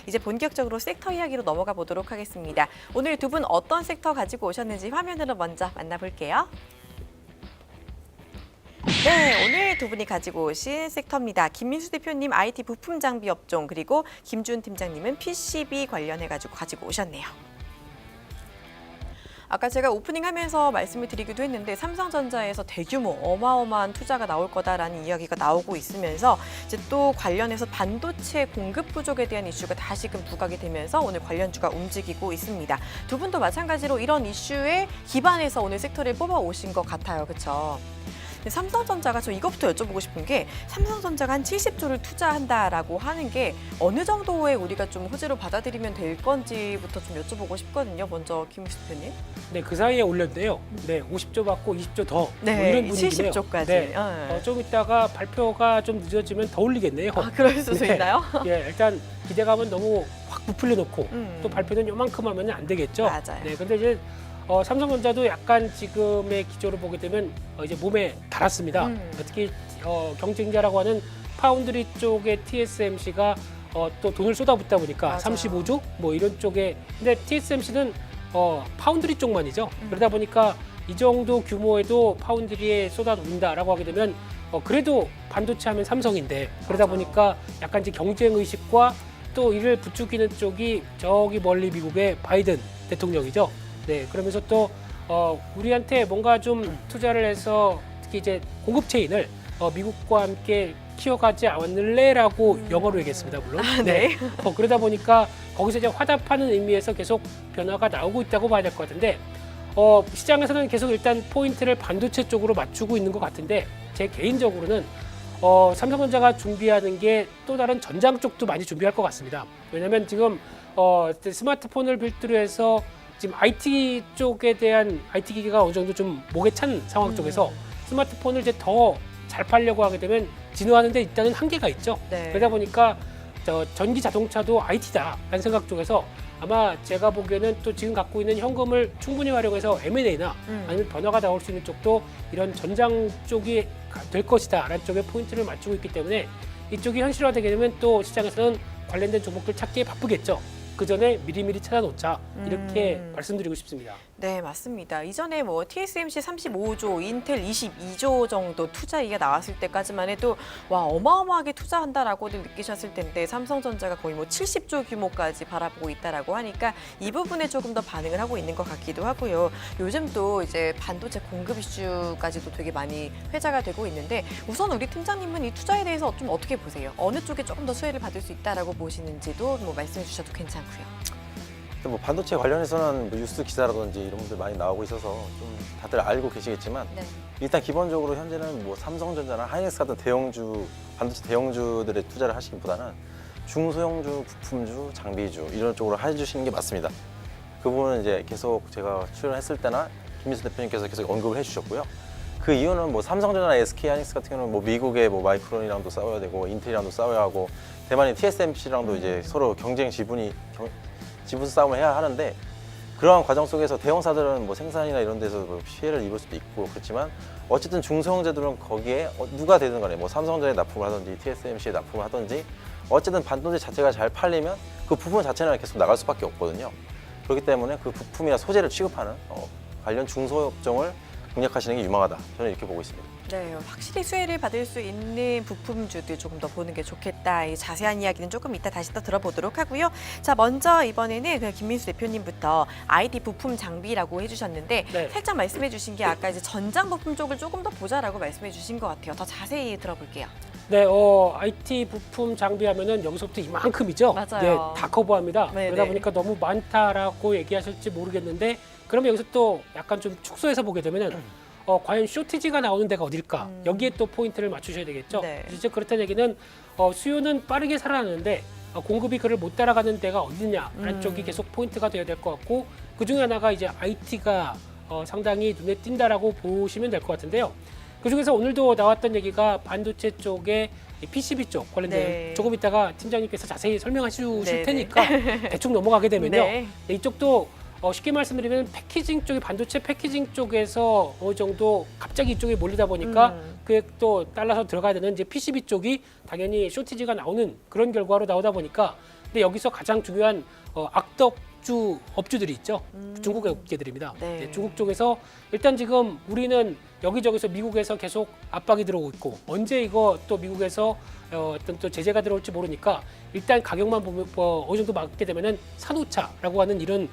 이제 본격적으로 섹터 이야기로 넘어가 보도록 하겠습니다. 오늘 두 분 어떤 섹터 가지고 오셨는지 화면으로 먼저 만나볼게요. 네, 오늘 두 분이 가지고 오신 섹터입니다. 김민수 대표님 IT 부품 장비 업종, 그리고 김준 팀장님은 PCB 관련해가지고 가지고 오셨네요. 아까 제가 오프닝 하면서 말씀을 드리기도 했는데 삼성전자에서 대규모 어마어마한 투자가 나올 거다라는 이야기가 나오고 있으면서 이제 또 관련해서 반도체 공급 부족에 대한 이슈가 다시금 부각이 되면서 오늘 관련주가 움직이고 있습니다. 두 분도 마찬가지로 이런 이슈에 기반해서 오늘 섹터를 뽑아 오신 것 같아요. 그렇죠? 삼성전자가 저 이것부터 여쭤보고 싶은 게 삼성전자가 한 70조를 투자한다라고 하는 게 어느 정도의 우리가 좀 호재로 받아들이면 될 건지부터 좀 여쭤보고 싶거든요. 먼저 김우수 대표님. 네, 그 사이에 올렸는데요. 네, 50조 받고 20조 더. 네, 뭐 이런 분위기네요. 70조까지. 네, 좀 이따가 발표가 좀 늦어지면 더 올리겠네요. 아, 그럴 수도 네. 있나요? 예, 일단 기대감은 너무 확 부풀려 놓고 또 발표는 요만큼 하면 안 되겠죠. 맞아요. 네, 근데 이제 삼성전자도 약간 지금의 기조를 보게 되면 이제 몸에 달았습니다. 특히 경쟁자라고 하는 파운드리 쪽의 TSMC가 또 돈을 쏟아붓다 보니까 맞아요. 35조 뭐 이런 쪽에, 근데 TSMC는 파운드리 쪽만이죠. 그러다 보니까 이 정도 규모에도 파운드리에 쏟아놓는다라고 하게 되면 그래도 반도체 하면 삼성인데, 그러다 맞아요. 보니까 약간 이제 경쟁 의식과 또 이를 부추기는 쪽이 저기 멀리 미국의 바이든 대통령이죠. 네, 그러면서 또 우리한테 뭔가 좀 투자를 해서 특히 이제 공급 체인을 미국과 함께 키워가지 않을래라고 영어로 얘기했습니다, 물론. 네. 그러다 보니까 거기서 이제 화답하는 의미에서 계속 변화가 나오고 있다고 봐야 될 것 같은데, 시장에서는 계속 일단 포인트를 반도체 쪽으로 맞추고 있는 것 같은데, 제 개인적으로는 삼성전자가 준비하는 게 또 다른 전장 쪽도 많이 준비할 것 같습니다. 왜냐하면 지금 스마트폰을 필두로 해서 지금 IT 쪽에 대한 IT 기기가 어느 정도 좀 목에 찬 상황 쪽에서 스마트폰을 이제 더 잘 팔려고 하게 되면 진화하는 데 일단은 한계가 있죠. 네. 그러다 보니까 전기 자동차도 IT다라는 생각 쪽에서 아마 제가 보기에는 또 지금 갖고 있는 현금을 충분히 활용해서 M&A나 아니면 변화가 나올 수 있는 쪽도 이런 전장 쪽이 될 것이다라는 쪽에 포인트를 맞추고 있기 때문에 이쪽이 현실화되게 되면 또 시장에서는 관련된 종목들 찾기에 바쁘겠죠. 그 전에 미리미리 찾아놓자, 이렇게 말씀드리고 싶습니다. 네, 맞습니다. 이전에 뭐 TSMC 35조, 인텔 22조 정도 투자 얘기가 나왔을 때까지만 해도 와, 어마어마하게 투자한다라고도 느끼셨을 텐데 삼성전자가 거의 뭐 70조 규모까지 바라보고 있다라고 하니까 이 부분에 조금 더 반응을 하고 있는 것 같기도 하고요. 요즘 또 이제 반도체 공급 이슈까지도 되게 많이 회자가 되고 있는데, 우선 우리 팀장님은 이 투자에 대해서 좀 어떻게 보세요? 어느 쪽에 조금 더 수혜를 받을 수 있다라고 보시는지도 뭐 말씀해 주셔도 괜찮고요. 뭐 반도체 관련해서는 뭐 뉴스 기사라든지 이런 분들 많이 나오고 있어서 좀 다들 알고 계시겠지만, 네. 일단 기본적으로 현재는 뭐 삼성전자나 하이닉스 같은 대형주, 반도체 대형주들의 투자를 하시기보다는 중소형주, 부품주, 장비주 이런 쪽으로 해주시는 게 맞습니다. 그 부분은 이제 계속 제가 출연했을 때나 김민수 대표님께서 계속 언급을 해주셨고요. 그 이유는 뭐 삼성전자나 SK 하이닉스 같은 경우는 뭐 미국의 뭐 마이크론이랑도 싸워야 되고 인텔이랑도 싸워야 하고 대만의 TSMC랑도 이제 서로 경쟁 지분 싸움을 해야 하는데, 그러한 과정 속에서 대형사들은 뭐 생산이나 이런 데서 뭐 피해를 입을 수도 있고 그렇지만, 어쨌든 중소형제들은 거기에 누가 되든 간에 뭐 삼성전자에 납품을 하든지 TSMC에 납품을 하든지 어쨌든 반도체 자체가 잘 팔리면 그 부품 자체는 계속 나갈 수밖에 없거든요. 그렇기 때문에 그 부품이나 소재를 취급하는 관련 중소업종을 공략하시는 게 유망하다, 저는 이렇게 보고 있습니다. 네, 확실히 수혜를 받을 수 있는 부품주들 조금 더 보는 게 좋겠다. 이 자세한 이야기는 조금 이따 다시 또 들어보도록 하고요. 자, 먼저 이번에는 그 김민수 대표님부터 IT 부품 장비라고 해주셨는데, 네. 살짝 말씀해 주신 게 아까 이제 전장 부품 쪽을 조금 더 보자라고 말씀해 주신 것 같아요. 더 자세히 들어볼게요. 네, IT 부품 장비하면은 여기서부터 이만큼이죠. 맞아요. 네, 다 커버합니다. 네네. 그러다 보니까 너무 많다라고 얘기하실지 모르겠는데, 그러면 여기서 또 약간 좀 축소해서 보게 되면은 과연 쇼티지가 나오는 데가 어딜까? 여기에 또 포인트를 맞추셔야 되겠죠. 네. 이제 그렇다는 얘기는 수요는 빠르게 살아나는데 공급이 그를 못 따라가는 데가 어디냐라는 쪽이 계속 포인트가 돼야 될 것 같고, 그 중에 하나가 이제 IT가 상당히 눈에 띈다라고 보시면 될 것 같은데요. 그 중에서 오늘도 나왔던 얘기가 반도체 쪽에 PCB 쪽 관련된, 네. 조금 이따가 팀장님께서 자세히 설명하실 네네. 테니까 대충 넘어가게 되면요. 네. 이쪽도 쉽게 말씀드리면 패키징 쪽이, 반도체 패키징 쪽에서 어느 정도 갑자기 이쪽에 몰리다 보니까 그에 또 따라서 들어가야 되는 이제 PCB 쪽이 당연히 쇼티지가 나오는 그런 결과로 나오다 보니까 근데 여기서 가장 중요한 악덕주 업주들이 있죠. 중국 업계들입니다. 네. 네, 중국 쪽에서 일단 지금 우리는 여기저기서 미국에서 계속 압박이 들어오고 있고 언제 이거 또 미국에서 어떤 또 제재가 들어올지 모르니까 일단 가격만 보면 어느 정도 맞게 되면은 산호차라고 하는 이런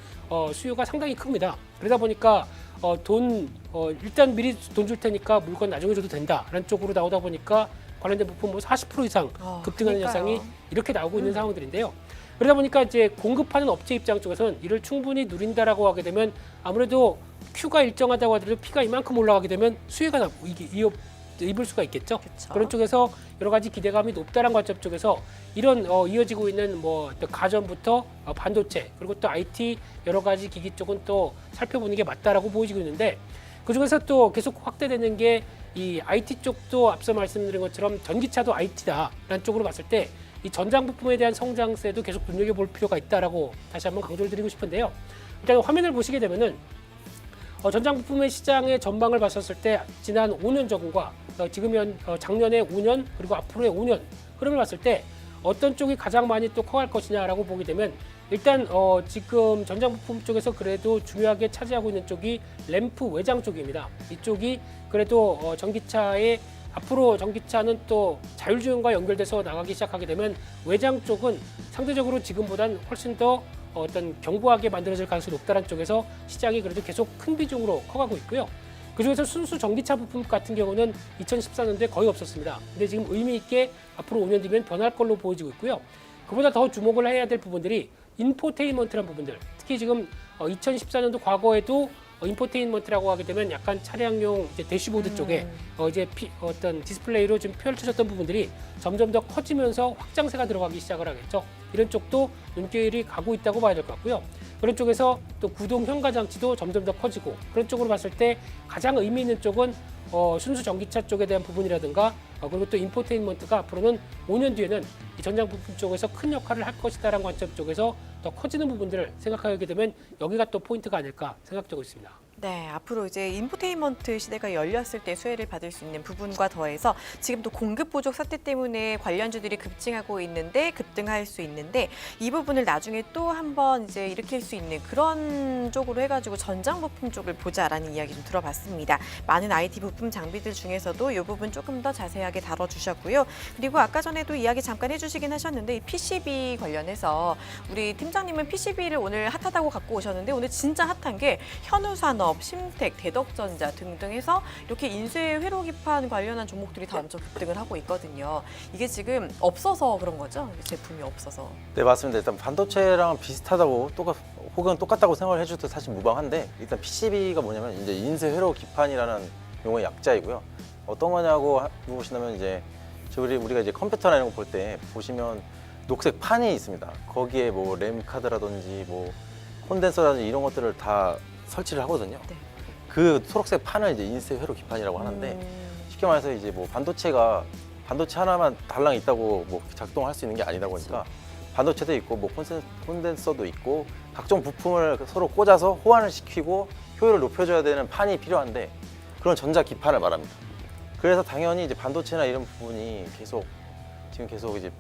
수요가 상당히 큽니다. 그러다 보니까 일단 미리 돈 줄 테니까 물건 나중에 줘도 된다라는 쪽으로 나오다 보니까 관련된 부품 뭐 40% 이상 급등하는 그러니까요. 현상이 이렇게 나오고 있는 상황들인데요. 그러다 보니까 이제 공급하는 업체 입장 쪽에서는 이를 충분히 누린다라고 하게 되면 아무래도 Q가 일정하다고 하더라도 P가 이만큼 올라가게 되면 수혜가 입을 수가 있겠죠. 그쵸. 그런 쪽에서 여러 가지 기대감이 높다는 관점 쪽에서 이런 이어지고 있는 뭐 가전부터 반도체 그리고 또 IT 여러 가지 기기 쪽은 또 살펴보는 게 맞다라고 보여지고 있는데 그 중에서 또 계속 확대되는 게 이 IT 쪽도 앞서 말씀드린 것처럼 전기차도 IT다라는 쪽으로 봤을 때 이 전장 부품에 대한 성장세도 계속 눈여겨볼 필요가 있다라고 다시 한번 강조를 드리고 싶은데요. 일단 화면을 보시게 되면은 전장 부품의 시장의 전망을 봤었을 때 지난 5년 전과 지금 작년에 5년 그리고 앞으로의 5년 흐름을 봤을 때 어떤 쪽이 가장 많이 또 커갈 것이냐라고 보게 되면 일단 지금 전장 부품 쪽에서 그래도 중요하게 차지하고 있는 쪽이 램프 외장 쪽입니다. 이쪽이 그래도 전기차의 앞으로 전기차는 또 자율주행과 연결돼서 나가기 시작하게 되면 외장 쪽은 상대적으로 지금보단 훨씬 더 어떤 견고하게 만들어질 가능성이 높다는 쪽에서 시장이 그래도 계속 큰 비중으로 커가고 있고요. 그중에서 순수 전기차 부품 같은 경우는 2014년도에 거의 없었습니다. 근데 지금 의미 있게 앞으로 5년 뒤면 변할 걸로 보여지고 있고요. 그보다 더 주목을 해야 될 부분들이 인포테인먼트라는 부분들. 특히 지금 2014년도 과거에도 인포테인먼트라고 하게 되면 약간 차량용 이제 대시보드 쪽에 어떤 디스플레이로 좀 펼쳐졌던 부분들이 점점 더 커지면서 확장세가 들어가기 시작을 하겠죠. 이런 쪽도 눈길이 가고 있다고 봐야 될 것 같고요. 그런 쪽에서 또 구동 현가 장치도 점점 더 커지고 그런 쪽으로 봤을 때 가장 의미 있는 쪽은 순수 전기차 쪽에 대한 부분이라든가 그리고 또 인포테인먼트가 앞으로는 5년 뒤에는 이 전장 부품 쪽에서 큰 역할을 할 것이다라는 관점 쪽에서 더 커지는 부분들을 생각하게 되면 여기가 또 포인트가 아닐까 생각되고 있습니다. 네, 앞으로 이제 인포테인먼트 시대가 열렸을 때 수혜를 받을 수 있는 부분과 더해서 지금도 공급 부족 사태 때문에 관련주들이 급증하고 있는데 급등할 수 있는데 이 부분을 나중에 또 한번 이제 일으킬 수 있는 그런 쪽으로 해가지고 전장 부품 쪽을 보자라는 이야기 좀 들어봤습니다. 많은 IT 부품 장비들 중에서도 이 부분 조금 더 자세하게 다뤄주셨고요. 그리고 아까 전에도 이야기 잠깐 해주시긴 하셨는데 이 PCB 관련해서 우리 팀장님은 PCB를 오늘 핫하다고 갖고 오셨는데 오늘 진짜 핫한 게 현우산업, 심택, 대덕전자 등등 해서 이렇게 인쇄 회로 기판 관련한 종목들이 다 엄청 급등을 하고 있거든요. 이게 지금 없어서 그런 거죠? 제품이 없어서. 네, 맞습니다. 일단 반도체랑 비슷하다고 혹은 똑같다고 생각을 해줘도 사실 무방한데 일단 PCB가 뭐냐면 이제 인쇄 회로 기판이라는 용어의 약자이고요. 어떤 거냐고 물으신다면 이제 우리가 이제 컴퓨터나 이런 거 볼 때 보시면 녹색 판이 있습니다. 거기에 뭐 램 카드라든지 뭐 콘덴서라든지 이런 것들을 다 설치를 하거든요. 네. 그 초록색 판을 이제 인쇄 회로 기판이라고 하는데 쉽게 말해서 이제 뭐 반도체 하나만 달랑 있다고 뭐 작동할 수 있는 게 아니다 보니까 반도체도 있고 뭐 콘덴서도 있고 각종 부품을 서로 꽂아서 호환을 시키고 효율을 높여줘야 되는 판이 필요한데 그런 전자 기판을 말합니다. 그래서 당연히 이제 반도체나 이런 부분이 지금 계속 이제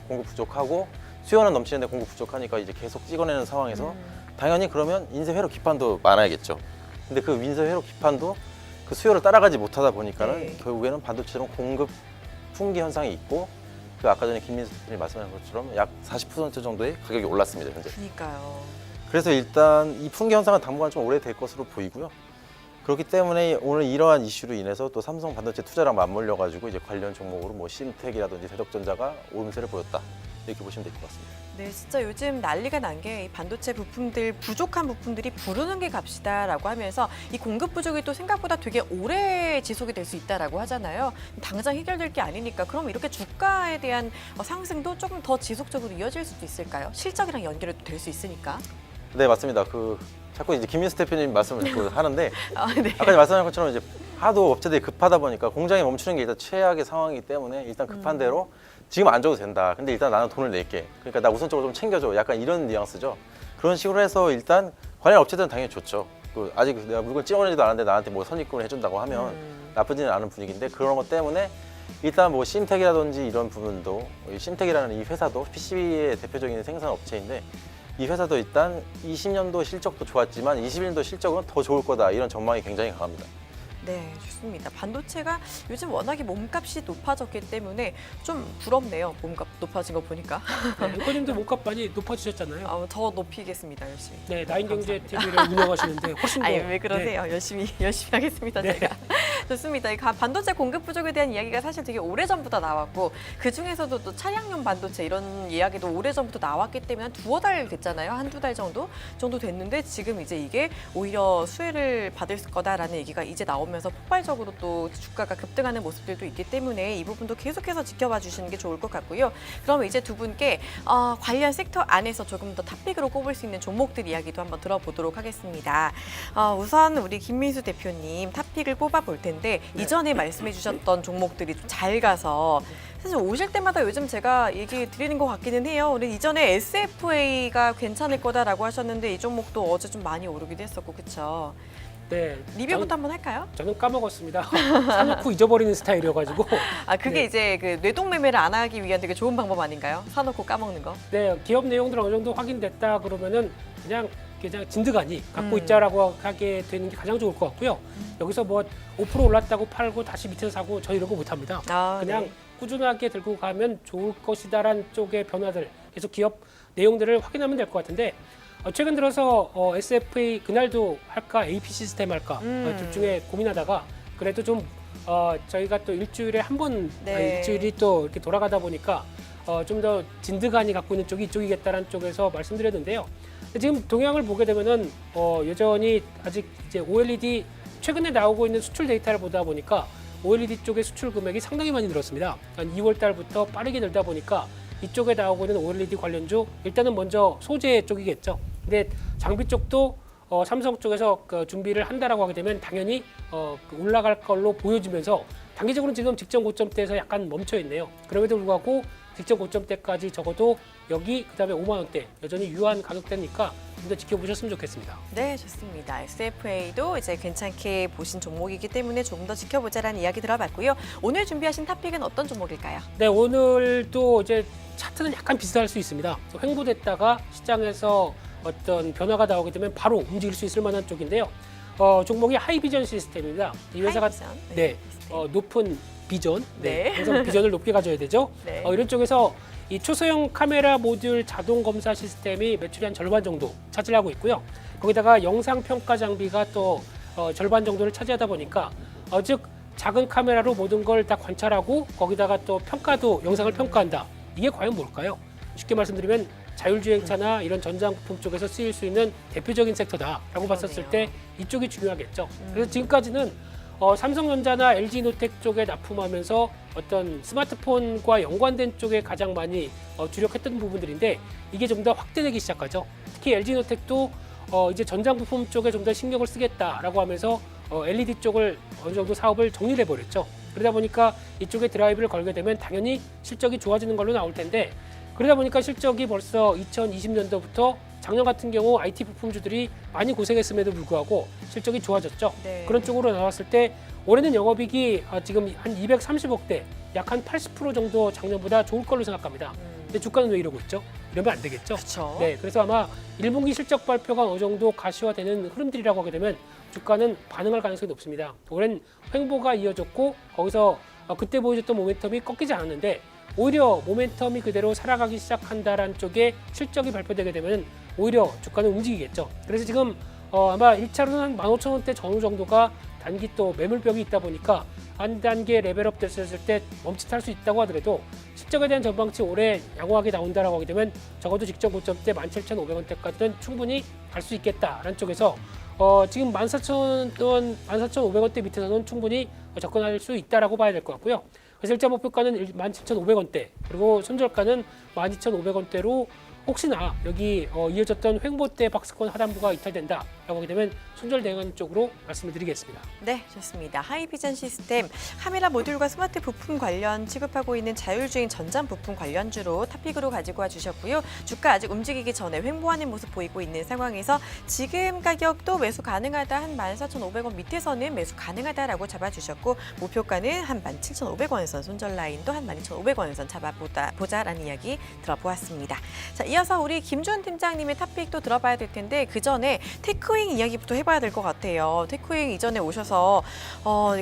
공급 부족하고 수요는 넘치는데 공급 부족하니까 이제 계속 찍어내는 상황에서 당연히 그러면 인쇄 회로 기판도 많아야겠죠. 근데 그 인쇄 회로 기판도 그 수요를 따라가지 못하다 보니까는 네. 결국에는 반도체처럼 공급 풍기 현상이 있고 그 아까 전에 김민수 대표님 말씀하신 것처럼 약 40% 정도의 가격이 올랐습니다, 현재. 그러니까요. 그래서 일단 이 풍기 현상은 당분간 좀 오래될 것으로 보이고요. 그렇기 때문에 오늘 이러한 이슈로 인해서 또 삼성 반도체 투자랑 맞물려 가지고 이제 관련 종목으로 뭐 심택이라든지 대덕전자가 오름세를 보였다. 이렇게 보시면 될 것 같습니다. 네, 진짜 요즘 난리가 난 게 이 반도체 부품들 부족한 부품들이 부르는 게 값이다라고 하면서 이 공급 부족이 또 생각보다 되게 오래 지속이 될 수 있다라고 하잖아요. 당장 해결될 게 아니니까 그럼 이렇게 주가에 대한 상승도 조금 더 지속적으로 이어질 수도 있을까요? 실적이랑 연결이 될 수 있으니까. 네, 맞습니다. 자꾸 이제 김민수 대표님 말씀을 듣고 하는데 네. 아까 말씀하신 것처럼 이제 하도 업체들이 급하다 보니까 공장이 멈추는 게 일단 최악의 상황이기 때문에 일단 급한 대로 지금 안 줘도 된다. 근데 일단 나는 돈을 낼게. 그러니까 나 우선적으로 좀 챙겨줘. 약간 이런 뉘앙스죠. 그런 식으로 해서 일단 관련 업체들은 당연히 좋죠. 아직 내가 물건 찍어내지도 않았는데 나한테 뭐 선입금을 해준다고 하면 나쁘지는 않은 분위기인데 그런 것 때문에 일단 뭐 신텍이라든지 이런 부분도 신텍이라는 이 회사도 PCB의 대표적인 생산 업체인데 이 회사도 일단 20년도 실적도 좋았지만 21년도 실적은 더 좋을 거다 이런 전망이 굉장히 강합니다. 네, 좋습니다. 반도체가 요즘 워낙에 몸값이 높아졌기 때문에 좀 부럽네요. 몸값 높아진 거 보니까. 네, 앵커님도 몸값 많이 높아지셨잖아요. 더 높이겠습니다, 열심히. 네, 나인경제 감사합니다. TV를 운영하시는데 훨씬 더. 아니, 왜 그러세요? 열심히 하겠습니다, 네. 제가. 좋습니다. 이 반도체 공급 부족에 대한 이야기가 사실 되게 오래전부터 나왔고 그 중에서도 또 차량용 반도체 이런 이야기도 오래전부터 나왔기 때문에 한 두어 달 됐잖아요. 한두 달 정도 됐는데 지금 이제 이게 오히려 수혜를 받을 거다라는 얘기가 이제 나오면서 폭발적으로 또 주가가 급등하는 모습들도 있기 때문에 이 부분도 계속해서 지켜봐 주시는 게 좋을 것 같고요. 그러면 이제 두 분께 관련 섹터 안에서 조금 더 탑픽으로 꼽을 수 있는 종목들 이야기도 한번 들어보도록 하겠습니다. 우선 우리 김민수 대표님 탑픽을 뽑아볼 텐데 이전에 말씀해 주셨던 종목들이 좀 잘 가서 사실 오실 때마다 요즘 제가 얘기 드리는 것 같기는 해요. 우리 이전에 SFA가 괜찮을 거다라고 하셨는데 이 종목도 어제 좀 많이 오르기도 했었고 그렇죠. 네, 리뷰부터 한번 할까요? 저는 까먹었습니다. 사놓고 잊어버리는 스타일이어가지고. 그게 네. 이제 그 뇌동매매를 안 하기 위한 되게 좋은 방법 아닌가요? 사놓고 까먹는 거. 네, 기업 내용들 어느 정도 확인됐다 그러면은 그냥 진드가니 갖고 있자라고 하게 되는 게 가장 좋을 것 같고요. 여기서 뭐 5% 올랐다고 팔고 다시 밑에서 사고 저 이런 거 못합니다. 그냥 네. 꾸준하게 들고 가면 좋을 것이다라는 쪽의 변화들 계속 기업 내용들을 확인하면 될 것 같은데 최근 들어서 SFA 그날도 할까 AP 시스템 할까 둘 중에 고민하다가 그래도 좀 저희가 또 일주일에 한 번 네. 일주일이 또 이렇게 돌아가다 보니까 좀 더 진드간이 갖고 있는 쪽이 이쪽이겠다라는 쪽에서 말씀드렸는데요. 지금 동향을 보게 되면은 여전히 아직 이제 OLED 최근에 나오고 있는 수출 데이터를 보다 보니까 OLED 쪽의 수출 금액이 상당히 많이 늘었습니다. 2월 달부터 빠르게 늘다 보니까 이쪽에 나오고 있는 OLED 관련주 일단은 먼저 소재 쪽이겠죠. 근데 장비 쪽도 삼성 쪽에서 준비를 한다라고 하게 되면 당연히 올라갈 걸로 보여지면서 단기적으로는 지금 직전 고점대에서 약간 멈춰 있네요. 그럼에도 불구하고 직전 고점대까지 적어도 여기 그다음에 5만 원대 여전히 유효한 가격대니까 좀 더 지켜보셨으면 좋겠습니다. 네, 좋습니다. SFA도 이제 괜찮게 보신 종목이기 때문에 조금 더 지켜보자라는 이야기 들어봤고요. 오늘 준비하신 탑픽은 어떤 종목일까요? 네, 오늘도 이제 차트는 약간 비슷할 수 있습니다. 횡보됐다가 시장에서 어떤 변화가 나오게 되면 바로 움직일 수 있을 만한 쪽인데요. 종목이 하이비전 시스템입니다. 이 회사가 하이비전, 네, 시스템. 높은 비전, 네. 항상 비전을 높게 가져야 되죠. 네. 이런 쪽에서 이 초소형 카메라 모듈 자동 검사 시스템이 매출이 한 절반 정도 차지하고 있고요. 거기다가 영상 평가 장비가 또 절반 정도를 차지하다 보니까 즉 작은 카메라로 모든 걸 다 관찰하고 거기다가 또 평가도 영상을 평가한다. 이게 과연 뭘까요? 쉽게 말씀드리면 자율주행차나 이런 전장 부품 쪽에서 쓰일 수 있는 대표적인 섹터다라고 봤었을 때 이쪽이 중요하겠죠. 그래서 지금까지는 삼성전자나 LG노텍 쪽에 납품하면서 어떤 스마트폰과 연관된 쪽에 가장 많이 주력했던 부분들인데 이게 좀 더 확대되기 시작하죠. 특히 LG노텍도 이제 전장 부품 쪽에 좀 더 신경을 쓰겠다라고 하면서 LED 쪽을 어느 정도 사업을 정리를 해버렸죠. 그러다 보니까 이쪽에 드라이브를 걸게 되면 당연히 실적이 좋아지는 걸로 나올 텐데 그러다 보니까 실적이 벌써 2020년도부터 작년 같은 경우 IT 부품주들이 많이 고생했음에도 불구하고 실적이 좋아졌죠. 네. 그런 쪽으로 나왔을 때 올해는 영업이익이 지금 한 230억대, 약 한 80% 정도 작년보다 좋을 걸로 생각합니다. 근데 주가는 왜 이러고 있죠? 이러면 안 되겠죠? 그렇죠. 네, 그래서 아마 1분기 실적 발표가 어느 정도 가시화되는 흐름들이라고 하게 되면 주가는 반응할 가능성이 높습니다. 올해는 횡보가 이어졌고 거기서 그때 보여줬던 모멘텀이 꺾이지 않았는데 오히려 모멘텀이 그대로 살아가기 시작한다라는 쪽에 실적이 발표되게 되면 오히려 주가는 움직이겠죠. 그래서 지금 아마 1차로는 한 15,000원대 전후 정도가 단기 또 매물벽이 있다 보니까 한 단계 레벨업 됐을 때 멈칫할 수 있다고 하더라도 실적에 대한 전망치 올해 양호하게 나온다라고 하게 되면 적어도 직전 고점대 17,500원대까지는 충분히 갈 수 있겠다라는 쪽에서 지금 14,000원, 14,500원대 밑에서는 충분히 접근할 수 있다라고 봐야 될 것 같고요. 그래서 일자 목표가는 17,500원대 그리고 손절가는 12,500원대로 혹시나 여기 이어졌던 횡보대 박스권 하단부가 이탈된다라고 하게 되면 손절 대응하는 쪽으로 말씀을 드리겠습니다. 네, 좋습니다. 하이비전 시스템, 카메라 모듈과 스마트 부품 관련 취급하고 있는 자율주행 전장 부품 관련주로 탑픽으로 가지고 와주셨고요. 주가 아직 움직이기 전에 횡보하는 모습 보이고 있는 상황에서 지금 가격도 매수 가능하다, 한 14,500원 밑에서는 매수 가능하다라고 잡아주셨고, 목표가는 한 17,500원선, 손절 라인도 한 12,500원선 잡아보자라는 이야기 들어보았습니다. 자, 이어서 우리 김주은 팀장님의 탑픽도 들어봐야 될 텐데, 그 전에 테크윙 이야기부터 해봐야 될 것 같아요. 테크윙 이전에 오셔서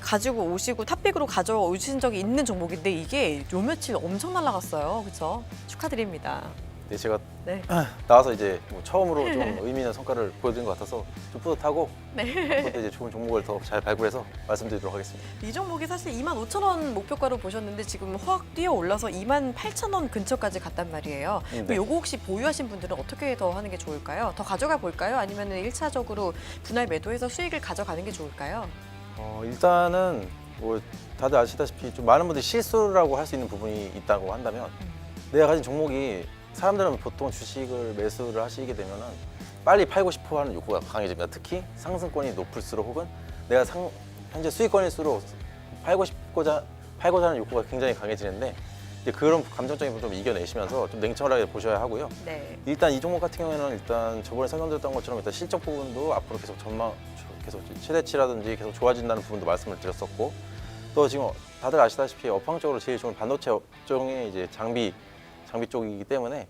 가지고 오시고 탑픽으로 가져오신 적이 있는 종목인데 이게 요 며칠 엄청 날아갔어요. 그렇죠? 축하드립니다. 네, 제가 네. 나와서 이제 뭐 처음으로 좀 의미 있는 성과를 보여드린 것 같아서 좀 뿌듯하고 네. 앞으로도 이제 좋은 종목을 더 잘 발굴해서 말씀드리도록 하겠습니다. 이 종목이 사실 25,000원 목표가로 보셨는데 지금 확 뛰어 올라서 28,000원 근처까지 갔단 말이에요. 네. 요거 혹시 보유하신 분들은 어떻게 더 하는 게 좋을까요? 더 가져가 볼까요? 아니면 1차적으로 분할 매도해서 수익을 가져가는 게 좋을까요? 일단은 뭐 다들 아시다시피 좀 많은 분들이 실수라고 할 수 있는 부분이 있다고 한다면 내가 가진 종목이 사람들은 보통 주식을 매수를 하시게 되면은 빨리 팔고 싶어 하는 욕구가 강해집니다. 특히 상승권이 높을수록 혹은 내가 현재 수익권일수록 팔고자 하는 욕구가 굉장히 강해지는데 이제 그런 감정적인 부분 좀 이겨내시면서 좀 냉철하게 보셔야 하고요. 네. 일단 이 종목 같은 경우에는 일단 저번에 설명드렸던 것처럼 일단 실적 부분도 앞으로 계속 계속 최대치라든지 계속 좋아진다는 부분도 말씀을 드렸었고, 또 지금 다들 아시다시피 업황적으로 제일 좋은 반도체 업종이 이제 장비 쪽이기 때문에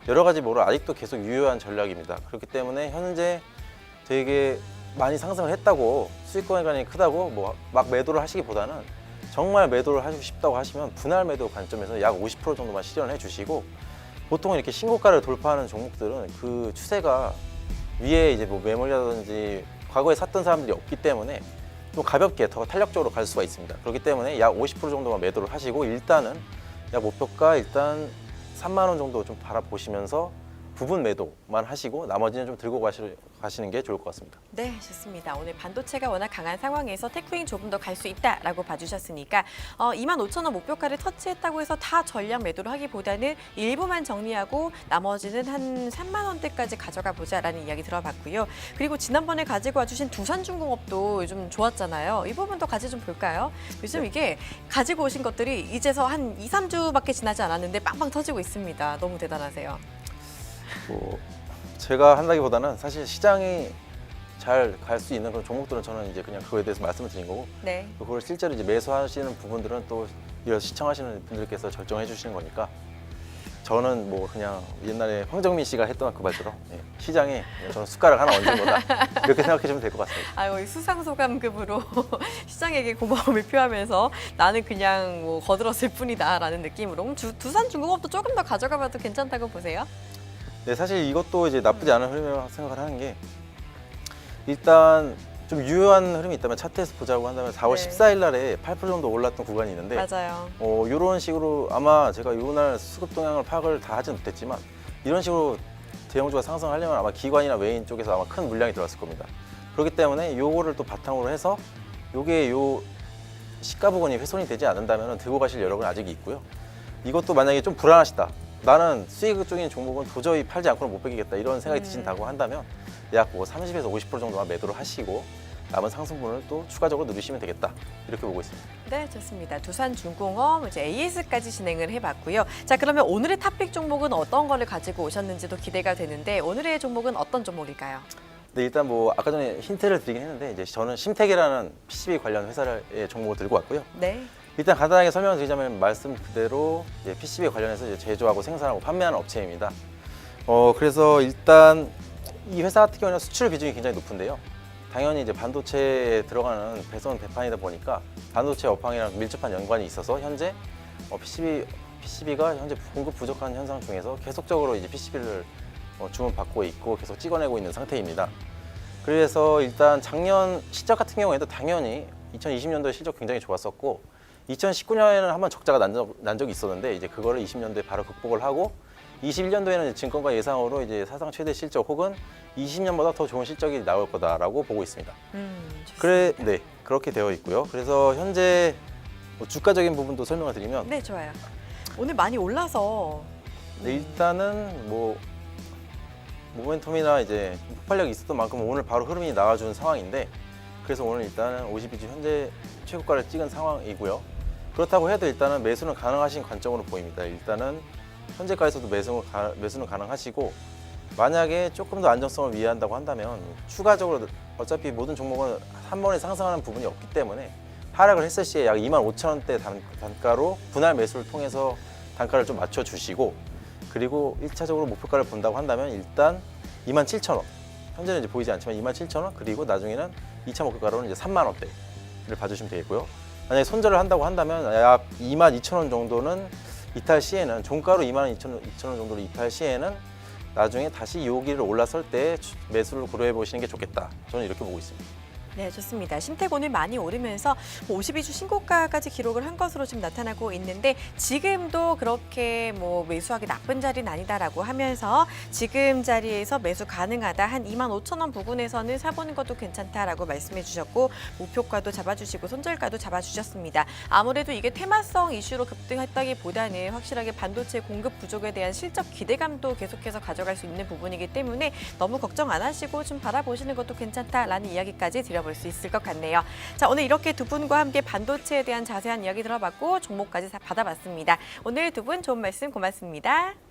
여러 가지 뭐로 아직도 계속 유효한 전략입니다. 그렇기 때문에 현재 되게 많이 상승을 했다고 수익권이 크다고 뭐 막 매도를 하시기보다는 정말 매도를 하시고 싶다고 하시면 분할 매도 관점에서 약 50% 정도만 실현해 주시고, 보통 이렇게 신고가를 돌파하는 종목들은 그 추세가 위에 이제 뭐 매물이라든지 과거에 샀던 사람들이 없기 때문에 좀 가볍게 더 탄력적으로 갈 수가 있습니다. 그렇기 때문에 약 50% 정도만 매도를 하시고 일단은 약 목표가 일단 3만 원 정도 좀 바라보시면서 부분 매도만 하시고 나머지는 좀 들고 가시는 게 좋을 것 같습니다. 네, 좋습니다. 오늘 반도체가 워낙 강한 상황에서 테크윙 조금 더 갈 수 있다라고 봐주셨으니까 25,000원 목표가를 터치했다고 해서 다 전량 매도를 하기보다는 일부만 정리하고 나머지는 한 3만 원대까지 가져가 보자라는 이야기 들어봤고요. 그리고 지난번에 가지고 와주신 두산중공업도 요즘 좋았잖아요. 이 부분도 같이 좀 볼까요? 요즘 이게 가지고 오신 것들이 이제서 한 2, 3주밖에 지나지 않았는데 빵빵 터지고 있습니다. 너무 대단하세요. 뭐 제가 한다기보다는 사실 시장이 잘 갈 수 있는 그런 종목들은 저는 이제 그냥 그거에 대해서 말씀을 드린 거고, 네. 그걸 실제로 이제 매수하시는 부분들은 또 이런 시청하시는 분들께서 결정해 주시는 거니까 저는 뭐 그냥 옛날에 황정민 씨가 했던 그 말처럼 시장에 저는 숟가락 하나 얹은 거다 이렇게 생각해 주면 될 것 같습니다. 아유, 수상소감급으로 시장에게 고마움을 표하면서 나는 그냥 뭐 거들었을 뿐이다라는 느낌으로 두산중공업도 조금 더 가져가봐도 괜찮다고 보세요? 네, 사실 이것도 이제 나쁘지 않은 흐름이라고 생각을 하는 게, 일단 좀 유효한 흐름이 있다면 차트에서 보자고 한다면 4월 네. 14일 날에 8% 정도 올랐던 구간이 있는데, 맞아요. 이런 식으로 아마 제가 이날 수급 동향을 파악을 다 하진 못했지만 이런 식으로 대형주가 상승하려면 아마 기관이나 외인 쪽에서 아마 큰 물량이 들어왔을 겁니다. 그렇기 때문에 요거를 또 바탕으로 해서 요게 요 시가 부분이 훼손이 되지 않는다면 들고 가실 여력은 아직 있고요. 이것도 만약에 좀 불안하시다, 나는 수익 쪽인 종목은 도저히 팔지 않고는 못 빼기겠다 이런 생각이 드신다고 한다면 약 뭐 30에서 50% 정도만 매도를 하시고 남은 상승분을 또 추가적으로 누리시면 되겠다 이렇게 보고 있습니다. 네, 좋습니다. 두산중공업 이제 AS까지 진행을 해봤고요. 자, 그러면 오늘의 탑픽 종목은 어떤 거를 가지고 오셨는지도 기대가 되는데 오늘의 종목은 어떤 종목일까요? 네, 일단 뭐 아까 전에 힌트를 드리긴 했는데 이제 저는 심택이라는 PCB 관련 회사의 종목을 들고 왔고요. 네. 일단 간단하게 설명을 드리자면 말씀 그대로 이제 PCB 관련해서 이제 제조하고 생산하고 판매하는 업체입니다. 그래서 일단 이 회사 같은 경우는 수출 비중이 굉장히 높은데요. 당연히 이제 반도체에 들어가는 배선 대판이다 보니까 반도체 업황이랑 밀접한 연관이 있어서 현재 PCB가 현재 공급 부족한 현상 중에서 계속적으로 이제 PCB를 주문받고 있고 계속 찍어내고 있는 상태입니다. 그래서 일단 작년 실적 같은 경우에도 당연히 2020년도에 실적 굉장히 좋았었고 2019년에는 한번 적자가 난 적이 있었는데 이제 그거를 20년도에 바로 극복을 하고 21년도에는 증권가 예상으로 이제 사상 최대 실적 혹은 20년보다 더 좋은 실적이 나올 거다라고 보고 있습니다. 좋습니다. 네, 그렇게 되어 있고요. 그래서 현재 뭐 주가적인 부분도 설명을 드리면 네, 좋아요. 오늘 많이 올라서 네, 일단은 뭐 모멘텀이나 이제 폭발력이 있었던 만큼 오늘 바로 흐름이 나와준 상황인데 그래서 오늘 일단은 52주 현재 최고가를 찍은 상황이고요. 그렇다고 해도 일단은 매수는 가능하신 관점으로 보입니다. 일단은 현재가에서도 매수는 가능하시고 만약에 조금 더 안정성을 위한다고 한다면 추가적으로 어차피 모든 종목은 한 번에 상승하는 부분이 없기 때문에 하락을 했을 시에 약 25,000원대 단가로 분할 매수를 통해서 단가를 좀 맞춰주시고 그리고 1차적으로 목표가를 본다고 한다면 일단 27,000원 현재는 이제 보이지 않지만 27,000원 그리고 나중에는 2차 목표가로는 이제 30,000원대를 봐주시면 되겠고요. 만약에 손절을 한다고 한다면 약 22,000원 정도는 이탈 시에는 종가로 22,000원 정도로 이탈 시에는 나중에 다시 여기를 올라설 때 매수를 고려해 보시는 게 좋겠다. 저는 이렇게 보고 있습니다. 네, 좋습니다. 신택 오늘 많이 오르면서 52주 신고가까지 기록을 한 것으로 지금 나타나고 있는데 지금도 그렇게 뭐 매수하기 나쁜 자리는 아니다라고 하면서 지금 자리에서 매수 가능하다. 한 25,000원 부근에서는 사보는 것도 괜찮다라고 말씀해 주셨고 목표가도 잡아주시고 손절가도 잡아주셨습니다. 아무래도 이게 테마성 이슈로 급등했다기보다는 확실하게 반도체 공급 부족에 대한 실적 기대감도 계속해서 가져갈 수 있는 부분이기 때문에 너무 걱정 안 하시고 좀 바라보시는 것도 괜찮다라는 이야기까지 드려볼 수 있을 것 같네요. 자, 오늘 이렇게 두 분과 함께 반도체에 대한 자세한 이야기 들어봤고 종목까지 다 받아봤습니다. 오늘 두 분 좋은 말씀 고맙습니다.